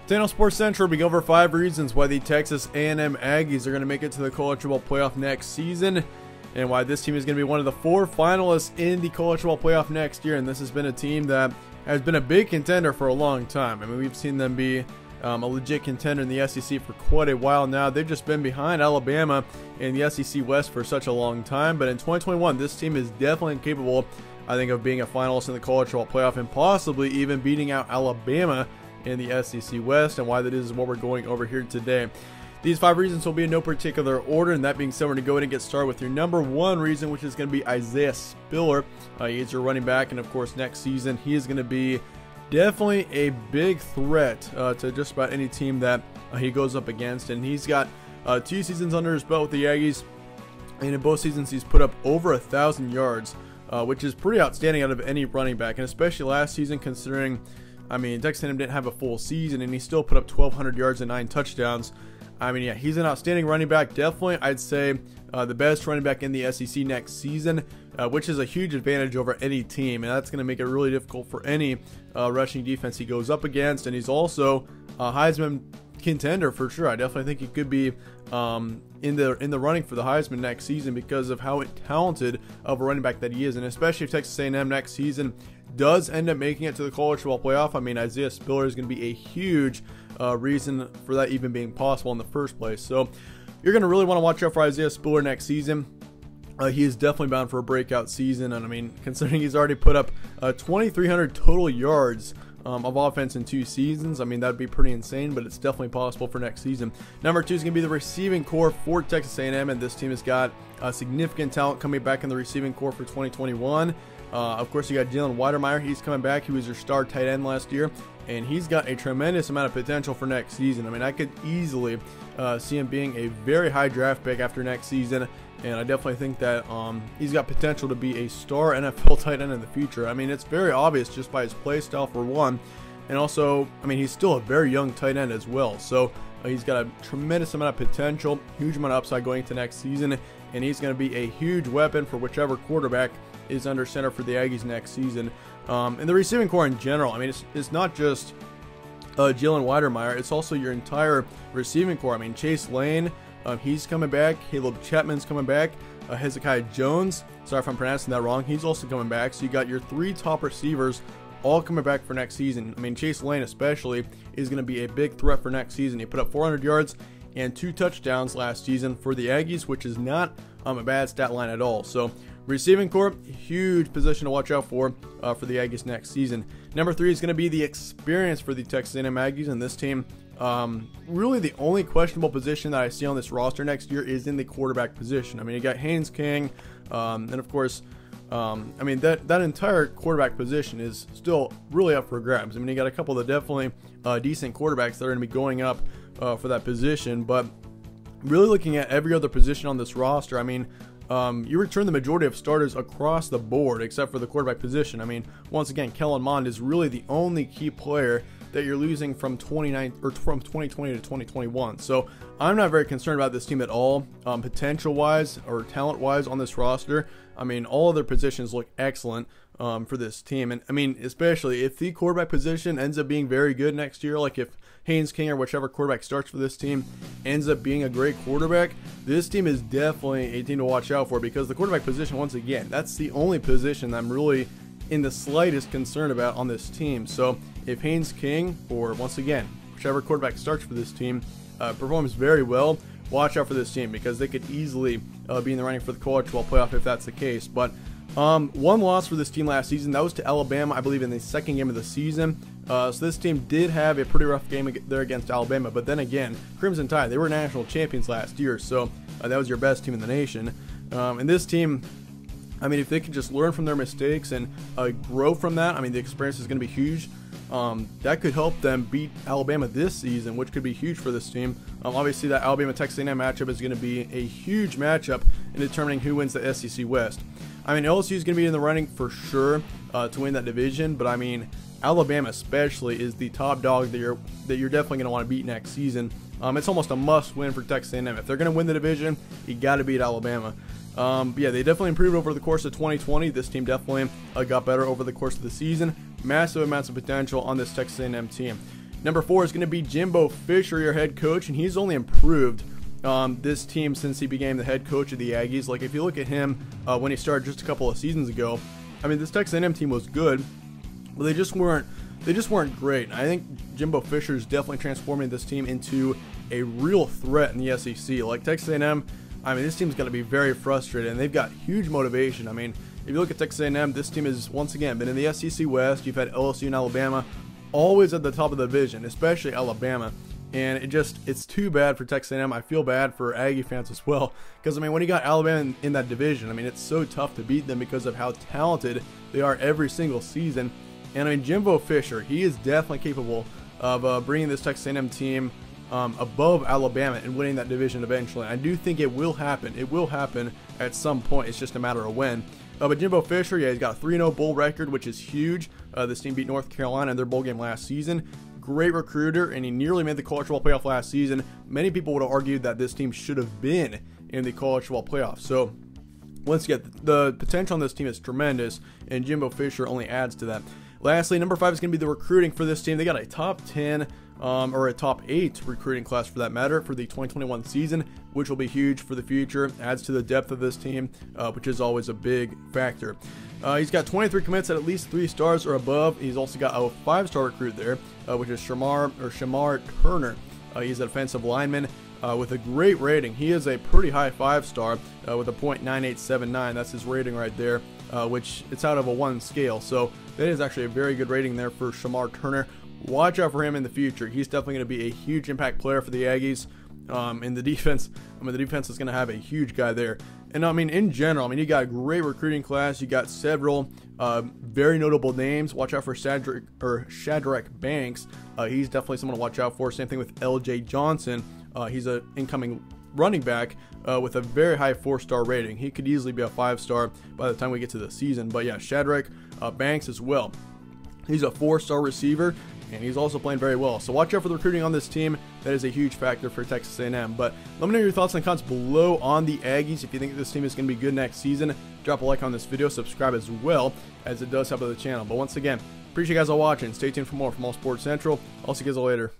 Daniel Sports Central, we go over 5 reasons why the Texas A&M Aggies are going to make it to the college football playoff next season, and why this team is going to be one of the 4 finalists in the college football playoff next year. And this has been a team that has been a big contender for a long time. I mean, we've seen them be a legit contender in the SEC for quite a while now. They've just been behind Alabama in the SEC West for such a long time. But in 2021, this team is definitely capable, I think, of being a finalist in the college football playoff and possibly even beating out Alabama in the SEC West. And why that is what we're going over here today. These 5 reasons will be in no particular order, and that being said, we're going to go ahead and get started with your number 1 reason, which is going to be Isiah Spiller. He is your running back, and of course next season he is going to be definitely a big threat to just about any team that he goes up against. And he's got 2 seasons under his belt with the Aggies, and in both seasons he's put up over 1,000 yards, which is pretty outstanding out of any running back, and especially last season, considering, I mean, Texas A&M didn't have a full season and he still put up 1,200 yards and 9 touchdowns. I mean, yeah, he's an outstanding running back. Definitely, I'd say the best running back in the SEC next season, which is a huge advantage over any team, and that's going to make it really difficult for any rushing defense he goes up against. And he's also a Heisman contender for sure. I definitely think he could be in the running for the Heisman next season because of how talented of a running back that he is. And especially if Texas A&M next season does end up making it to the college football playoff, I mean, Isiah Spiller is going to be a huge reason for that even being possible in the first place. So you're going to really want to watch out for Isiah Spiller next season. He is definitely bound for a breakout season, and I mean, considering he's already put up 2,300 total yards of offense in 2 seasons, I mean, that'd be pretty insane, but it's definitely possible for next season. Number 2 is going to be the receiving core for Texas A&M, and this team has got significant talent coming back in the receiving core for 2021. Of course, you got Jalen Weidermeyer. He's coming back. He was your star tight end last year, and he's got a tremendous amount of potential for next season. I mean, I could easily see him being a very high draft pick after next season, and I definitely think that he's got potential to be a star NFL tight end in the future. I mean, it's very obvious just by his play style for one, and also, I mean, he's still a very young tight end as well. So he's got a tremendous amount of potential, huge amount of upside going into next season, and he's going to be a huge weapon for whichever quarterback is under center for the Aggies next season. And the receiving core in general, I mean, it's not just Jalen Weidermeyer, it's also your entire receiving core. I mean, Chase Lane, he's coming back. Caleb Chapman's coming back. Hezekiah Jones, sorry if I'm pronouncing that wrong, he's also coming back. So you got your 3 top receivers all coming back for next season. I mean, Chase Lane especially is going to be a big threat for next season. He put up 400 yards and 2 touchdowns last season for the Aggies, which is not a bad stat line at all. So receiving core, huge position to watch out for the Aggies next season. Number 3 is going to be the experience for the Texas A&M Aggies, and this team, really the only questionable position that I see on this roster next year is in the quarterback position. I mean, you got Haynes King, and of course, I mean, that entire quarterback position is still really up for grabs. I mean, you got a couple of definitely decent quarterbacks that are going to be going up for that position, but really looking at every other position on this roster, I mean, you return the majority of starters across the board except for the quarterback position. I mean, once again, Kellen Mond is really the only key player that you're losing from 2020 to 2021. So I'm not very concerned about this team at all, potential-wise or talent-wise on this roster. I mean, all other positions look excellent for this team. And I mean, especially if the quarterback position ends up being very good next year, like if Haynes King or whichever quarterback starts for this team ends up being a great quarterback, this team is definitely a team to watch out for, because the quarterback position, once again, that's the only position that I'm really in the slightest concern about on this team. So if Haynes King, or once again, whichever quarterback starts for this team, performs very well, watch out for this team, because they could easily be in the running for the college football playoff if that's the case. But one loss for this team last season, that was to Alabama, I believe, in the 2nd game of the season. So this team did have a pretty rough game there against Alabama, but then again, Crimson Tide, they were national champions last year, so that was your best team in the nation. And this team, I mean, if they can just learn from their mistakes and grow from that, I mean, the experience is going to be huge. That could help them beat Alabama this season, which could be huge for this team. Obviously, that Alabama-Texas A&M matchup is going to be a huge matchup in determining who wins the SEC West. I mean, LSU is going to be in the running for sure to win that division, but I mean, Alabama especially is the top dog that you're definitely going to want to beat next season. It's almost a must-win for Texas A&M. If they're going to win the division, you got to beat Alabama. But yeah, they definitely improved over the course of 2020. This team definitely got better over the course of the season. Massive amounts of potential on this Texas A&M team. Number 4 is going to be Jimbo Fisher, your head coach, and he's only improved this team since he became the head coach of the Aggies. Like, if you look at him when he started just a couple of seasons ago, I mean, this Texas A&M team was good, but they just weren't great. I think Jimbo Fisher is definitely transforming this team into a real threat in the SEC. Like, Texas A&M, I mean, this team's going to be very frustrated, and they've got huge motivation. I mean, if you look at Texas A&M, this team has once again been in the SEC West. You've had LSU and Alabama always at the top of the division, especially Alabama. And it's too bad for Texas A&M. I feel bad for Aggie fans as well, because I mean, when you got Alabama in that division, I mean, it's so tough to beat them because of how talented they are every single season. And I mean, Jimbo Fisher, he is definitely capable of bringing this Texas A&M team above Alabama and winning that division eventually. I do think it will happen. It will happen at some point. It's just a matter of when. But Jimbo Fisher, yeah, he's got a 3-0 bowl record, which is huge. This team beat North Carolina in their bowl game last season. Great recruiter, and he nearly made the college football playoff last season. Many people would have argued that this team should have been in the college football playoff. So once again, the potential on this team is tremendous, and Jimbo Fisher only adds to that. Lastly, number 5 is going to be the recruiting for this team. They got a top 10 or a top 8 recruiting class for that matter for the 2021 season, which will be huge for the future. Adds to the depth of this team, which is always a big factor. He's got 23 commits at least 3 stars or above. He's also got a 5-star recruit there, which is Shamar Turner. He's a defensive lineman with a great rating. He is a pretty high 5-star with a .9879. That's his rating right there, which it's out of a 1 scale. So that is actually a very good rating there for Shamar Turner. Watch out for him in the future. He's definitely going to be a huge impact player for the Aggies. In the defense, I mean, the defense is going to have a huge guy there. And I mean, in general, I mean, you got a great recruiting class. You got several very notable names. Watch out for Shadrack Banks. He's definitely someone to watch out for. Same thing with LJ Johnson. He's an incoming running back with a very high 4-star rating. He could easily be a 5-star by the time we get to the season. But yeah, Shadrack Banks as well. He's a 4-star receiver, and he's also playing very well. So watch out for the recruiting on this team. That is a huge factor for Texas A&M. But let me know your thoughts and comments below on the Aggies. If you think this team is going to be good next season, drop a like on this video, subscribe as well, as it does help the channel. But once again, appreciate you guys all watching. Stay tuned for more from All Sports Central. I'll see you guys all later.